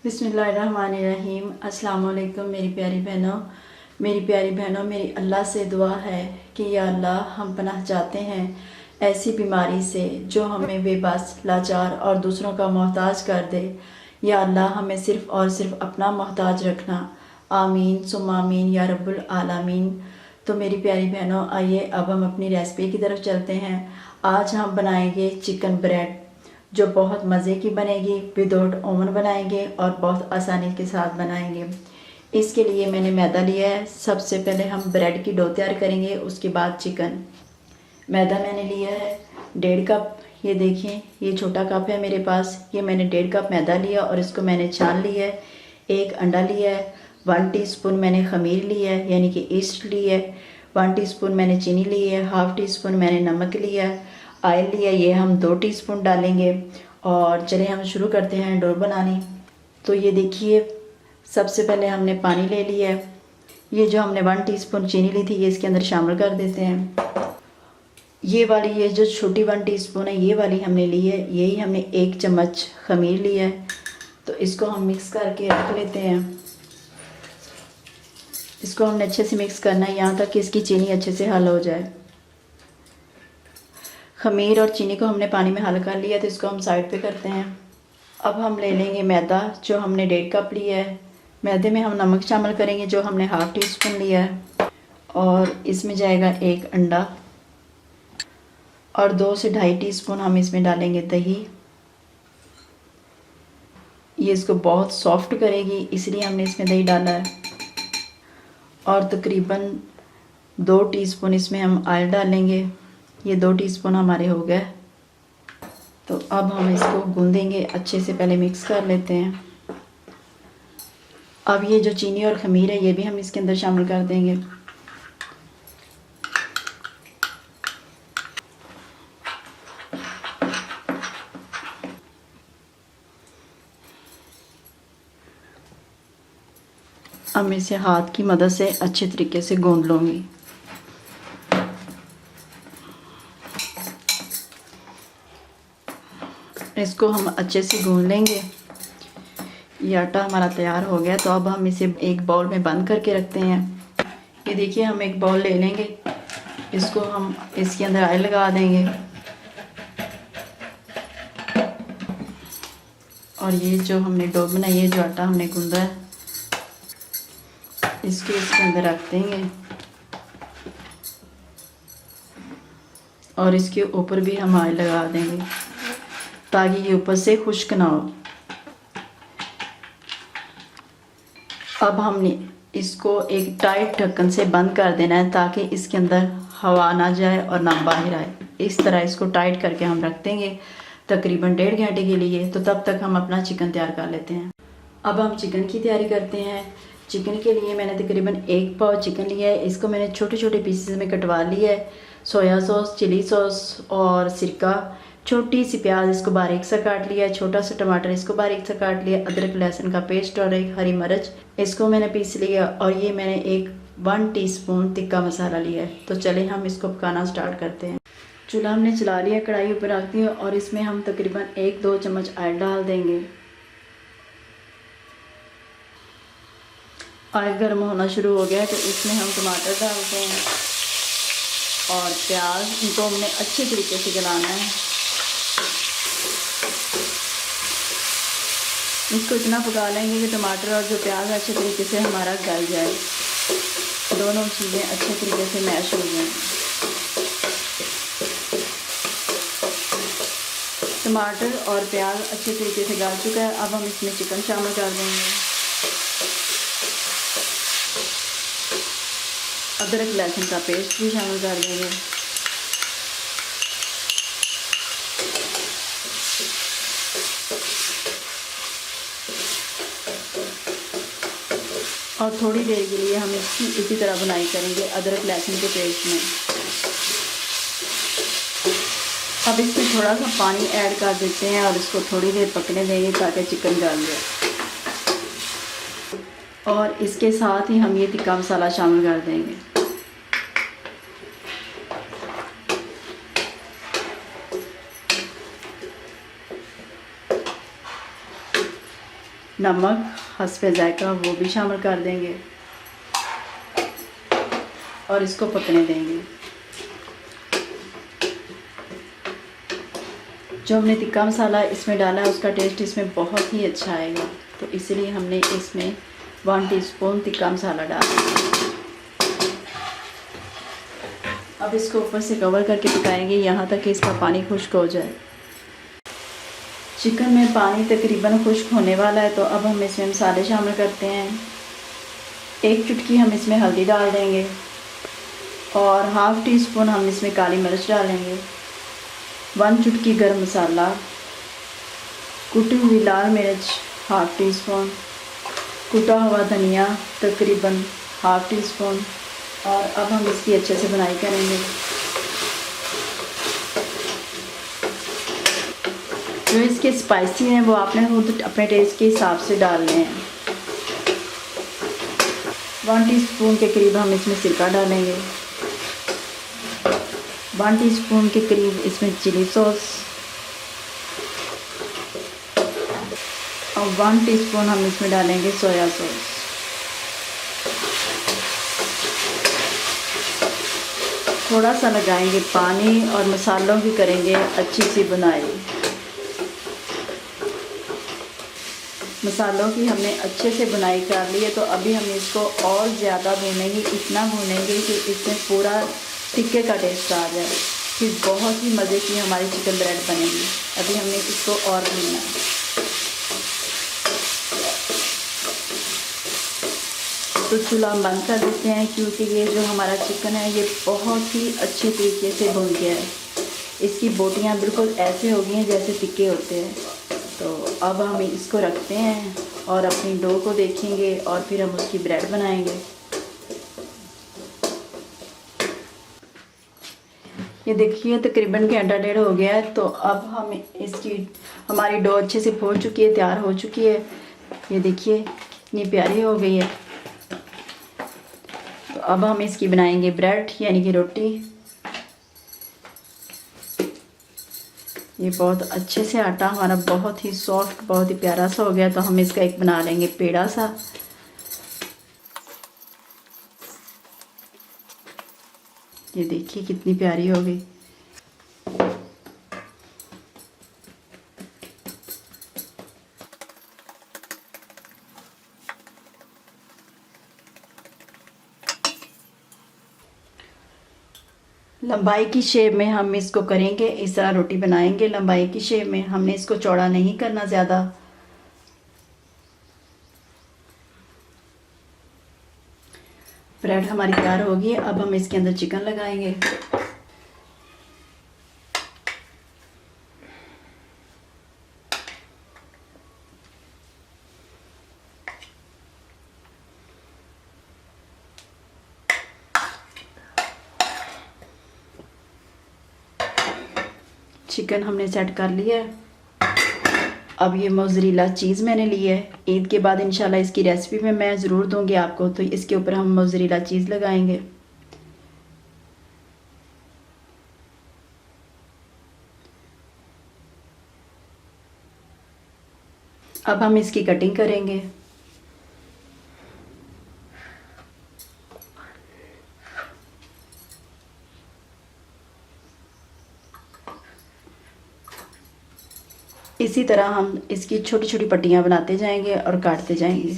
बिस्मिल्लाहिर्रहमानिर्रहीम। अस्सलाम वालेकुम मेरी प्यारी बहनों, मेरी अल्लाह से दुआ है कि या अल्लाह हम पनाह चाहते हैं ऐसी बीमारी से जो हमें बेबस, लाचार और दूसरों का मोहताज कर दे। या अल्लाह हमें सिर्फ़ और सिर्फ अपना मोहताज रखना। आमीन सुम्मा आमीन या रब्बुल आलमीन। तो मेरी प्यारी बहनों, आइए अब हम अपनी रेसिपी की तरफ चलते हैं। आज हम बनाएंगे चिकन ब्रेड, जो बहुत मज़े की बनेगी। विदाउट ओवन बनाएंगे और बहुत आसानी के साथ बनाएंगे। इसके लिए मैंने मैदा लिया है। सबसे पहले हम ब्रेड की डो तैयार करेंगे, उसके बाद चिकन। मैदा मैंने लिया है 1.5 कप। ये देखिए, ये छोटा कप है मेरे पास। ये मैंने 1.5 कप मैदा लिया और इसको मैंने छान लिया है। एक अंडा लिया है। 1 टीस्पून मैंने खमीर लिया है, यानी कि ईस्ट ली है। 1 टीस्पून मैंने चीनी ली है। हाफ़ टीस्पून मैंने नमक लिया है। ऑयल लिया, ये हम 2 टीस्पून डालेंगे। और चलिए हम शुरू करते हैं डो बनानी। तो ये देखिए, सबसे पहले हमने पानी ले लिया है। ये जो हमने 1 टीस्पून चीनी ली थी, ये इसके अंदर शामिल कर देते हैं। ये जो छोटी 1 टीस्पून है, ये वाली हमने ली है। यही हमने 1 चम्मच खमीर लिया है। तो इसको हम मिक्स करके रख लेते हैं। इसको हमने अच्छे से मिक्स करना है यहाँ तक कि इसकी चीनी अच्छे से हल हो जाए। खमीर और चीनी को हमने पानी में हल कर लिया, तो इसको हम साइड पे करते हैं। अब हम ले लेंगे मैदा, जो हमने 1.5 कप लिया है। मैदे में हम नमक शामिल करेंगे, जो हमने हाफ़ टीस्पून लिया है। और इसमें जाएगा 1 अंडा और 2 से 2.5 टीस्पून हम इसमें डालेंगे दही। ये इसको बहुत सॉफ्ट करेगी, इसलिए हमने इसमें दही डाला है। और तकरीबन 2 टीस्पून इसमें हम ऑयल डालेंगे। ये 2 टीस्पून हमारे हो गए। तो अब हम इसको गूंदेंगे अच्छे से, पहले मिक्स कर लेते हैं। अब ये जो चीनी और खमीर है, ये भी हम इसके अंदर शामिल कर देंगे। अब मैं इसे हाथ की मदद से अच्छे तरीके से गूंद लूँगी। इसको हम अच्छे से गूंद लेंगे। ये आटा हमारा तैयार हो गया। तो अब हम इसे एक बाउल में बंद करके रखते हैं। ये देखिए, हम एक बाउल ले लेंगे। इसको हम इसके अंदर ऑयल लगा देंगे। और ये जो हमने डो बनाई है, जो आटा हमने गूंदा है, इसको इसके अंदर रख देंगे। और इसके ऊपर भी हम ऑयल लगा देंगे, ताकि ये ऊपर से खुश्क ना हो। अब हमने इसको एक टाइट ढक्कन से बंद कर देना है, ताकि इसके अंदर हवा ना जाए और ना बाहर आए। इस तरह इसको टाइट करके हम रख देंगे तकरीबन 1.5 घंटे के लिए। तो तब तक हम अपना चिकन तैयार कर लेते हैं। अब हम चिकन की तैयारी करते हैं। चिकन के लिए मैंने तकरीबन 1 पाव चिकन लिया है। इसको मैंने छोटे छोटे पीसेस में कटवा लिया है। सोया सॉस, चिली सॉस और सिरका। छोटी सी प्याज, इसको बारीक सा काट लिया है। छोटा सा टमाटर, इसको बारीक सा काट लिया। अदरक लहसुन का पेस्ट और एक हरी मिर्च, इसको मैंने पीस लिया। और ये मैंने एक 1 टीस्पून तिक्का मसाला लिया है। तो चलें हम इसको पकाना स्टार्ट करते हैं। चूल्हा हमने चला लिया, कढ़ाई ऊपर रख दी और इसमें हम तकरीबन 1-2 चम्मच ऑयल डाल देंगे। ऑयल गर्म होना शुरू हो गया, तो इसमें हम टमाटर डालते हैं और प्याज। इनको हमने अच्छे तरीके से गलाना है। इसको इतना पका लेंगे कि टमाटर और जो प्याज अच्छे तरीके से हमारा गल जाए, दोनों चीज़ें अच्छे तरीके से मैश हो जाएं। टमाटर और प्याज अच्छे तरीके से गल चुका है। अब हम इसमें चिकन शामिल कर देंगे। अदरक लहसुन का पेस्ट भी शामिल कर देंगे। और थोड़ी देर के लिए हम इसकी इसी तरह बुनाई करेंगे अदरक लहसुन के पेस्ट में। अब इसमें थोड़ा सा पानी ऐड कर देते हैं और इसको थोड़ी देर पकने देंगे, ताकि चिकन गल जाए। और इसके साथ ही हम ये तिक्का मसाला शामिल कर देंगे। नमक हस्बे जायका वो भी शामिल कर देंगे और इसको पकने देंगे। जो हमने तिक्का मसाला इसमें डाला है उसका टेस्ट इसमें बहुत ही अच्छा आएगा, तो इसलिए हमने इसमें 1 टीस्पून तिक्का मसाला डाला। अब इसको ऊपर से कवर करके पकाएंगे यहाँ तक कि इसका पानी खुश्क हो जाए। चिकन में पानी तकरीबन खुश्क होने वाला है, तो अब हम इसमें मसाले शामिल करते हैं। 1 चुटकी हम इसमें हल्दी डाल देंगे और हाफ़ टी स्पून हम इसमें काली मिर्च डालेंगे। 1 चुटकी गरम मसाला, कुटी हुई लाल मिर्च हाफ़ टी स्पून, कुटा हुआ धनिया तकरीबन हाफ़ टी स्पून। और अब हम इसकी अच्छे से बुनाई करेंगे। जो इसके स्पाइसी हैं वो आपने खुद अपने टेस्ट के हिसाब से डालने हैं। 1 टीस्पून के करीब हम इसमें सिरका डालेंगे। 1 टीस्पून के करीब इसमें चिली सॉस और 1 टीस्पून हम इसमें डालेंगे सोया सॉस। थोड़ा सा लगाएंगे पानी और मसालों की करेंगे अच्छी सी बुनाई। मसालों की हमने अच्छे से बुनाई कर ली है, तो अभी हम इसको और ज़्यादा भूनेंगे, इतना भूनेंगे कि इसमें पूरा टिक्के का टेस्ट आ जाए, फिर बहुत ही मज़े की हमारी चिकन ब्रेड बनेगी। अभी हमने इसको और भूनना है। तो चूल्हा हम बंद कर देते हैं, क्योंकि ये जो हमारा चिकन है ये बहुत ही अच्छे तरीके से भुन गया है। इसकी बोटियाँ बिल्कुल ऐसे हो गई हैं जैसे टिक्के होते हैं। तो अब हम इसको रखते हैं और अपनी डो को देखेंगे और फिर हम उसकी ब्रेड बनाएंगे। ये देखिए तकरीबन घंटा डेढ़ हो गया है, तो अब हम हमारी डो अच्छे से फूल चुकी है, तैयार हो चुकी है। ये देखिए कितनी प्यारी हो गई है। तो अब हम इसकी बनाएंगे ब्रेड यानी कि रोटी। ये बहुत अच्छे से आटा हमारा बहुत ही सॉफ्ट, बहुत ही प्यारा सा हो गया। तो हम इसका एक बना लेंगे पेड़ा सा। ये देखिए कितनी प्यारी हो गई। लंबाई की शेप में हम इसको करेंगे, इस तरह रोटी बनाएंगे लंबाई की शेप में। हमने इसको चौड़ा नहीं करना ज़्यादा। ब्रेड हमारी तैयार होगी। अब हम इसके अंदर चिकन लगाएंगे। चिकन हमने सेट कर लिया है। अब ये मोज़रेला चीज़ मैंने ली है। ईद के बाद इंशाल्लाह इसकी रेसिपी में मैं ज़रूर दूंगी आपको। तो इसके ऊपर हम मोज़रेला चीज़ लगाएंगे। अब हम इसकी कटिंग करेंगे। इसी तरह हम इसकी छोटी छोटी पट्टियाँ बनाते जाएंगे और काटते जाएंगे।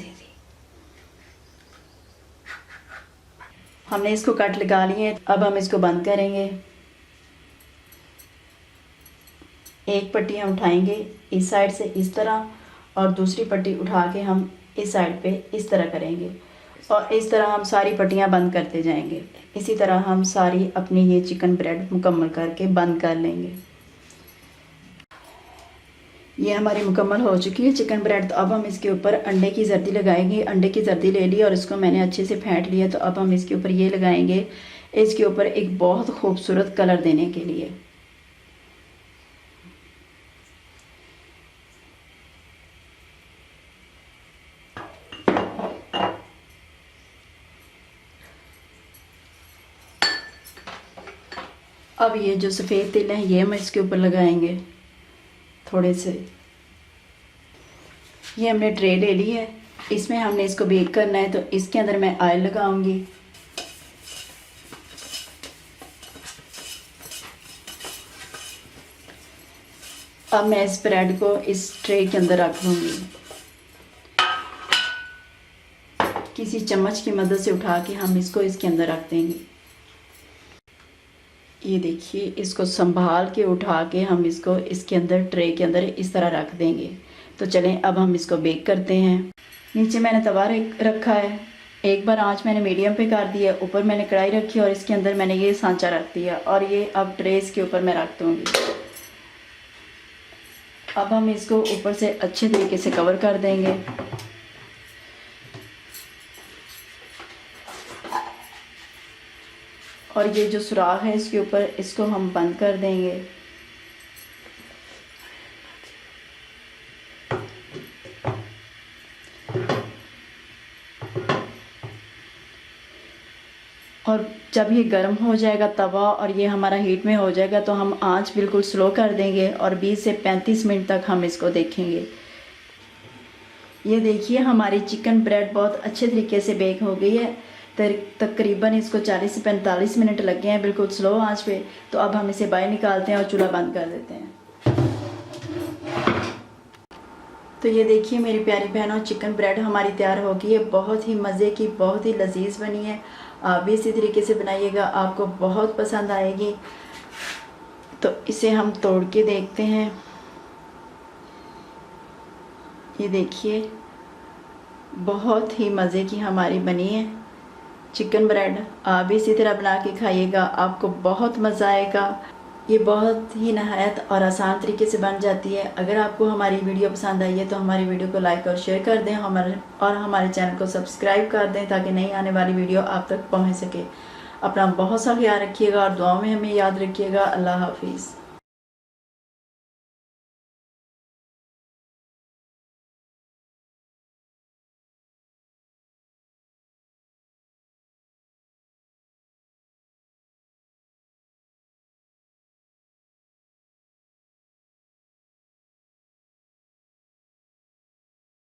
हमने इसको कट लगा लिए। अब हम इसको बंद करेंगे। एक पट्टी हम उठाएंगे इस साइड से इस तरह, और दूसरी पट्टी उठा के हम इस साइड पे इस तरह करेंगे, और इस तरह हम सारी पट्टियाँ बंद करते जाएंगे। इसी तरह हम सारी अपनी ये चिकन ब्रेड मुकम्मल करके बंद कर लेंगे। ये हमारी मुकम्मल हो चुकी है चिकन ब्रेड। तो अब हम इसके ऊपर अंडे की जर्दी लगाएंगे। अंडे की जर्दी ले ली और इसको मैंने अच्छे से फेंट लिया। तो अब हम इसके ऊपर ये लगाएंगे, इसके ऊपर एक बहुत खूबसूरत कलर देने के लिए। अब ये जो सफ़ेद तिल है ये हम इसके ऊपर लगाएंगे थोड़े से। ये हमने ट्रे ले ली है, इसमें हमने इसको बेक करना है। तो इसके अंदर मैं ऑयल लगाऊंगी। अब मैं इस ब्रेड को इस ट्रे के अंदर रख दूंगी। किसी चम्मच की मदद से उठा के हम इसको इसके अंदर रख देंगे। ये देखिए, इसको संभाल के उठा के हम इसको इसके अंदर ट्रे के अंदर इस तरह रख देंगे। तो चलें अब हम इसको बेक करते हैं। नीचे मैंने तवा रखा है, एक बार आंच मैंने मीडियम पे कर दिया, ऊपर मैंने कढ़ाई रखी और इसके अंदर मैंने ये सांचा रख दिया और ये अब ट्रे के ऊपर मैं रख दूँगी। अब हम इसको ऊपर से अच्छे तरीके से कवर कर देंगे। और ये जो सुराख है इसके ऊपर, इसको हम बंद कर देंगे। और जब ये गर्म हो जाएगा तवा और ये हमारा हीट में हो जाएगा तो हम आंच बिल्कुल स्लो कर देंगे और 20 से 35 मिनट तक हम इसको देखेंगे। ये देखिए, हमारी चिकन ब्रेड बहुत अच्छे तरीके से बेक हो गई है। तकरीबन इसको 40 से 45 मिनट लग गए हैं बिल्कुल स्लो आंच पे। तो अब हम इसे बाहर निकालते हैं और चूल्हा बंद कर देते हैं। तो ये देखिए मेरी प्यारी बहनों, चिकन ब्रेड हमारी तैयार हो गई है। बहुत ही मज़े की, बहुत ही लजीज बनी है। आप भी इसी तरीके से बनाइएगा, आपको बहुत पसंद आएगी। तो इसे हम तोड़ के देखते हैं। ये देखिए, बहुत ही मज़े की हमारी बनी है चिकन ब्रेड। आप भी इसी तरह बना के खाइएगा, आपको बहुत मज़ा आएगा। ये बहुत ही नहायत और आसान तरीके से बन जाती है। अगर आपको हमारी वीडियो पसंद आई है तो हमारी वीडियो को लाइक और शेयर कर दें, हमारे चैनल को सब्सक्राइब कर दें ताकि नई आने वाली वीडियो आप तक पहुंच सके। अपना बहुत सा ख्याल रखिएगा और दुआओं में हमें याद रखिएगा। अल्लाह हाफिज़।